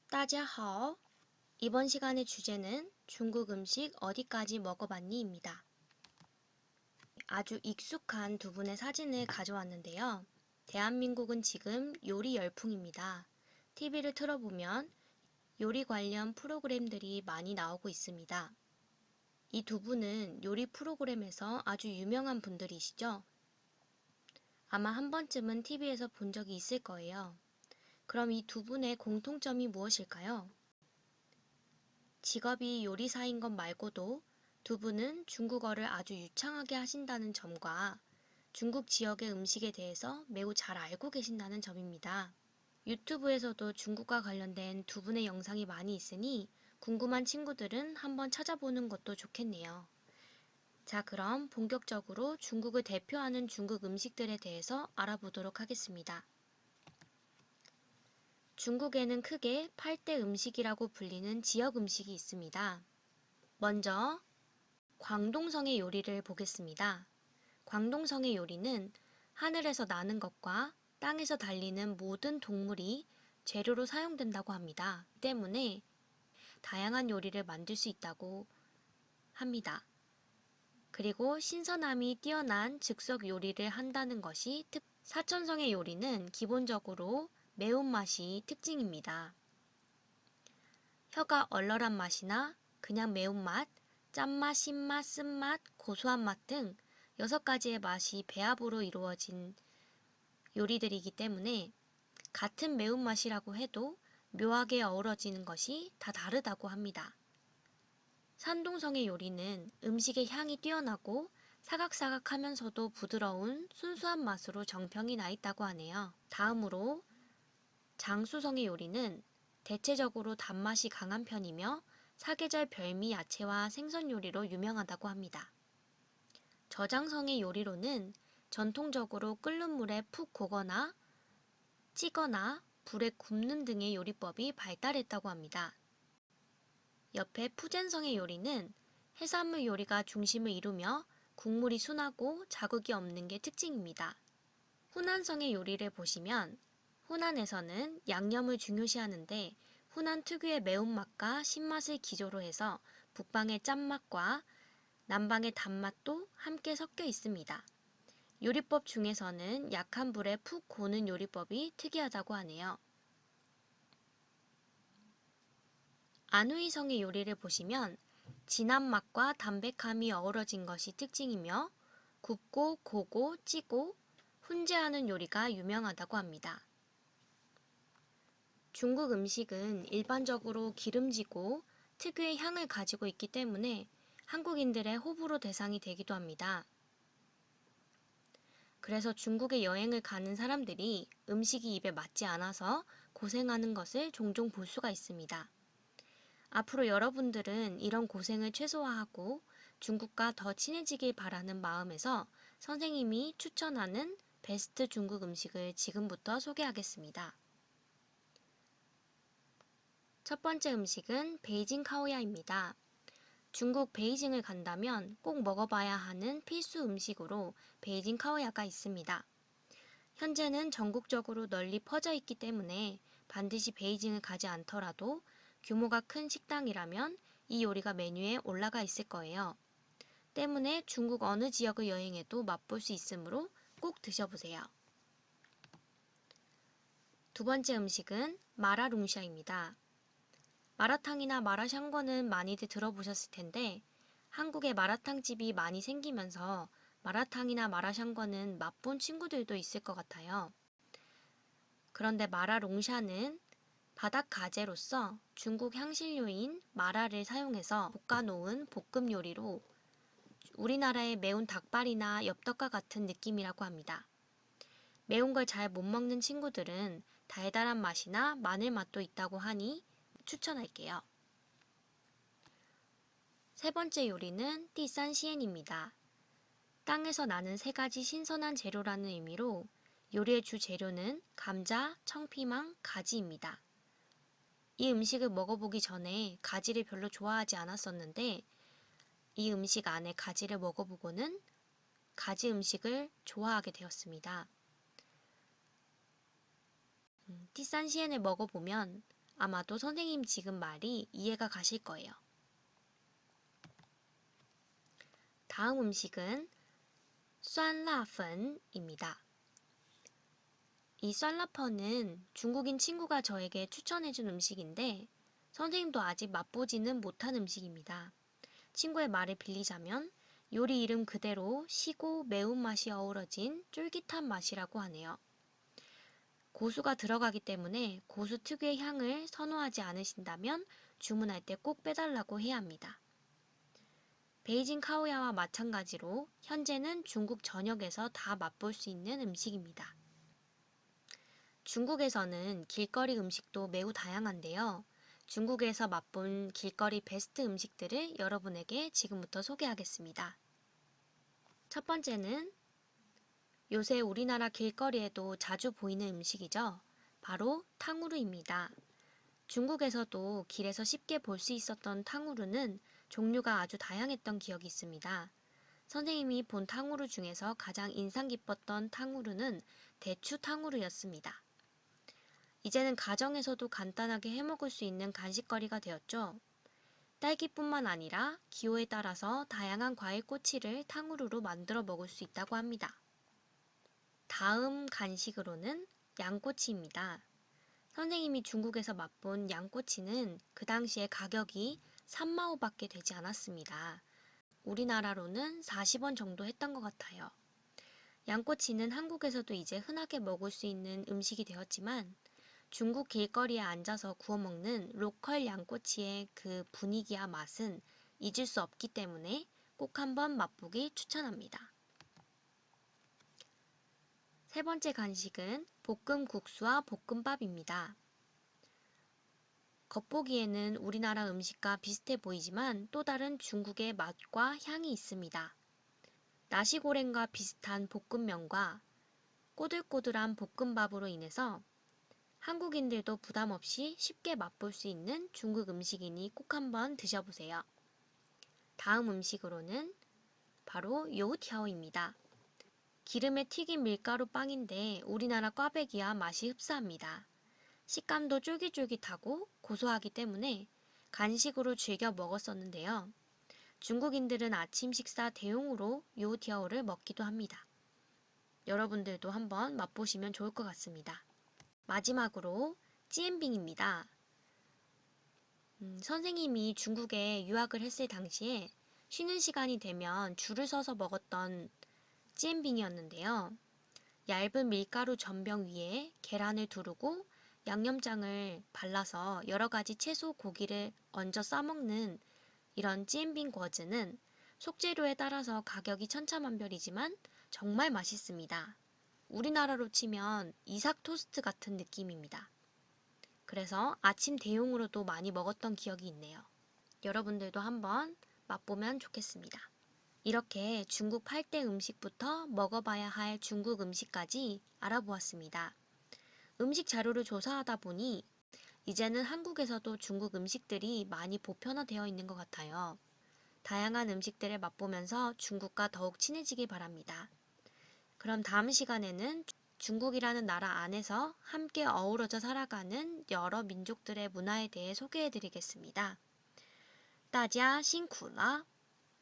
따지하오. 이번 시간의 주제는 중국 음식 어디까지 먹어봤니?입니다. 아주 익숙한 두 분의 사진을 가져왔는데요. 대한민국은 지금 요리 열풍입니다. TV를 틀어보면 요리 관련 프로그램들이 많이 나오고 있습니다. 이 두 분은 요리 프로그램에서 아주 유명한 분들이시죠? 아마 한 번쯤은 TV에서 본 적이 있을 거예요. 그럼 이 두 분의 공통점이 무엇일까요? 직업이 요리사인 것 말고도 두 분은 중국어를 아주 유창하게 하신다는 점과 중국 지역의 음식에 대해서 매우 잘 알고 계신다는 점입니다. 유튜브에서도 중국과 관련된 두 분의 영상이 많이 있으니 궁금한 친구들은 한번 찾아보는 것도 좋겠네요. 자, 그럼 본격적으로 중국을 대표하는 중국 음식들에 대해서 알아보도록 하겠습니다. 중국에는 크게 8대 음식이라고 불리는 지역 음식이 있습니다. 먼저 광동성의 요리를 보겠습니다. 광동성의 요리는 하늘에서 나는 것과 땅에서 달리는 모든 동물이 재료로 사용된다고 합니다. 때문에 다양한 요리를 만들 수 있다고 합니다. 그리고 신선함이 뛰어난 즉석 요리를 한다는 것이 사천성의 요리는 기본적으로 매운맛이 특징입니다. 혀가 얼얼한 맛이나 그냥 매운맛, 짠맛, 신맛, 쓴맛, 고소한 맛 등 6가지의 맛이 배합으로 이루어진 요리들이기 때문에 같은 매운맛이라고 해도 묘하게 어우러지는 것이 다 다르다고 합니다. 산동성의 요리는 음식의 향이 뛰어나고 사각사각하면서도 부드러운 순수한 맛으로 정평이 나 있다고 하네요. 다음으로 장수성의 요리는 대체적으로 단맛이 강한 편이며 사계절 별미 야채와 생선 요리로 유명하다고 합니다. 저장성의 요리로는 전통적으로 끓는 물에 푹 고거나 찌거나 불에 굽는 등의 요리법이 발달했다고 합니다. 옆에 푸젠성의 요리는 해산물 요리가 중심을 이루며 국물이 순하고 자극이 없는 게 특징입니다. 후난성의 요리를 보시면 후난에서는 양념을 중요시하는데 후난 특유의 매운맛과 신맛을 기조로 해서 북방의 짠맛과 남방의 단맛도 함께 섞여 있습니다. 요리법 중에서는 약한 불에 푹 고는 요리법이 특이하다고 하네요. 안후이성의 요리를 보시면 진한 맛과 담백함이 어우러진 것이 특징이며 굽고 고고 찌고 훈제하는 요리가 유명하다고 합니다. 중국 음식은 일반적으로 기름지고 특유의 향을 가지고 있기 때문에 한국인들의 호불호 대상이 되기도 합니다. 그래서 중국에 여행을 가는 사람들이 음식이 입에 맞지 않아서 고생하는 것을 종종 볼 수가 있습니다. 앞으로 여러분들은 이런 고생을 최소화하고 중국과 더 친해지길 바라는 마음에서 선생님이 추천하는 베스트 중국 음식을 지금부터 소개하겠습니다. 첫 번째 음식은 베이징 카오야입니다. 중국 베이징을 간다면 꼭 먹어봐야 하는 필수 음식으로 베이징 카오야가 있습니다. 현재는 전국적으로 널리 퍼져 있기 때문에 반드시 베이징을 가지 않더라도 규모가 큰 식당이라면 이 요리가 메뉴에 올라가 있을 거예요. 때문에 중국 어느 지역을 여행해도 맛볼 수 있으므로 꼭 드셔보세요. 두 번째 음식은 마라룽샤입니다. 마라탕이나 마라샹궈는 많이들 들어보셨을 텐데 한국에 마라탕집이 많이 생기면서 마라탕이나 마라샹궈는 맛본 친구들도 있을 것 같아요. 그런데 마라롱샤는 바닥 가재로서 중국 향신료인 마라를 사용해서 볶아놓은 볶음 요리로 우리나라의 매운 닭발이나 엽떡과 같은 느낌이라고 합니다. 매운 걸 잘 못 먹는 친구들은 달달한 맛이나 마늘 맛도 있다고 하니 추천할게요. 세 번째 요리는 띠산시엔입니다. 땅에서 나는 3가지 신선한 재료라는 의미로 요리의 주 재료는 감자, 청피망, 가지입니다. 이 음식을 먹어보기 전에 가지를 별로 좋아하지 않았었는데 이 음식 안에 가지를 먹어보고는 가지 음식을 좋아하게 되었습니다. 띠산시엔을 먹어보면 아마도 선생님 지금 말이 이해가 가실 거예요. 다음 음식은 酸라펀입니다. 이 酸라펀은 중국인 친구가 저에게 추천해준 음식인데 선생님도 아직 맛보지는 못한 음식입니다. 친구의 말을 빌리자면 요리 이름 그대로 시고 매운맛이 어우러진 쫄깃한 맛이라고 하네요. 고수가 들어가기 때문에 고수 특유의 향을 선호하지 않으신다면 주문할 때 꼭 빼달라고 해야 합니다. 베이징 카오야와 마찬가지로 현재는 중국 전역에서 다 맛볼 수 있는 음식입니다. 중국에서는 길거리 음식도 매우 다양한데요. 중국에서 맛본 길거리 베스트 음식들을 여러분에게 지금부터 소개하겠습니다. 첫 번째는 요새 우리나라 길거리에도 자주 보이는 음식이죠. 바로 탕후루입니다. 중국에서도 길에서 쉽게 볼 수 있었던 탕후루는 종류가 아주 다양했던 기억이 있습니다. 선생님이 본 탕후루 중에서 가장 인상 깊었던 탕후루는 대추 탕후루였습니다. 이제는 가정에서도 간단하게 해먹을 수 있는 간식거리가 되었죠. 딸기뿐만 아니라 기호에 따라서 다양한 과일 꼬치를 탕후루로 만들어 먹을 수 있다고 합니다. 다음 간식으로는 양꼬치입니다. 선생님이 중국에서 맛본 양꼬치는 그 당시에 가격이 3마오밖에 되지 않았습니다. 우리나라로는 40원 정도 했던 것 같아요. 양꼬치는 한국에서도 이제 흔하게 먹을 수 있는 음식이 되었지만 중국 길거리에 앉아서 구워 먹는 로컬 양꼬치의 그 분위기와 맛은 잊을 수 없기 때문에 꼭 한번 맛보기 추천합니다. 세 번째 간식은 볶음국수와 볶음밥입니다. 겉보기에는 우리나라 음식과 비슷해 보이지만 또 다른 중국의 맛과 향이 있습니다. 나시고랭과 비슷한 볶음면과 꼬들꼬들한 볶음밥으로 인해서 한국인들도 부담 없이 쉽게 맛볼 수 있는 중국 음식이니 꼭 한번 드셔보세요. 다음 음식으로는 바로 요우티아오입니다. 기름에 튀긴 밀가루 빵인데 우리나라 꽈배기와 맛이 흡사합니다. 식감도 쫄깃쫄깃하고 고소하기 때문에 간식으로 즐겨 먹었었는데요. 중국인들은 아침 식사 대용으로 요우티아오를 먹기도 합니다. 여러분들도 한번 맛보시면 좋을 것 같습니다. 마지막으로 찌엔빙입니다. 선생님이 중국에 유학을 했을 당시에 쉬는 시간이 되면 줄을 서서 먹었던 찌엔빙이었는데요. 얇은 밀가루 전병 위에 계란을 두르고 양념장을 발라서 여러 가지 채소 고기를 얹어 싸먹는 이런 찌엔빙 거즈는 속재료에 따라서 가격이 천차만별이지만 정말 맛있습니다. 우리나라로 치면 이삭 토스트 같은 느낌입니다. 그래서 아침 대용으로도 많이 먹었던 기억이 있네요. 여러분들도 한번 맛보면 좋겠습니다. 이렇게 중국 8대 음식부터 먹어봐야 할 중국 음식까지 알아보았습니다. 음식 자료를 조사하다 보니 이제는 한국에서도 중국 음식들이 많이 보편화되어 있는 것 같아요. 다양한 음식들을 맛보면서 중국과 더욱 친해지길 바랍니다. 그럼 다음 시간에는 중국이라는 나라 안에서 함께 어우러져 살아가는 여러 민족들의 문화에 대해 소개해 드리겠습니다. 大家辛苦了。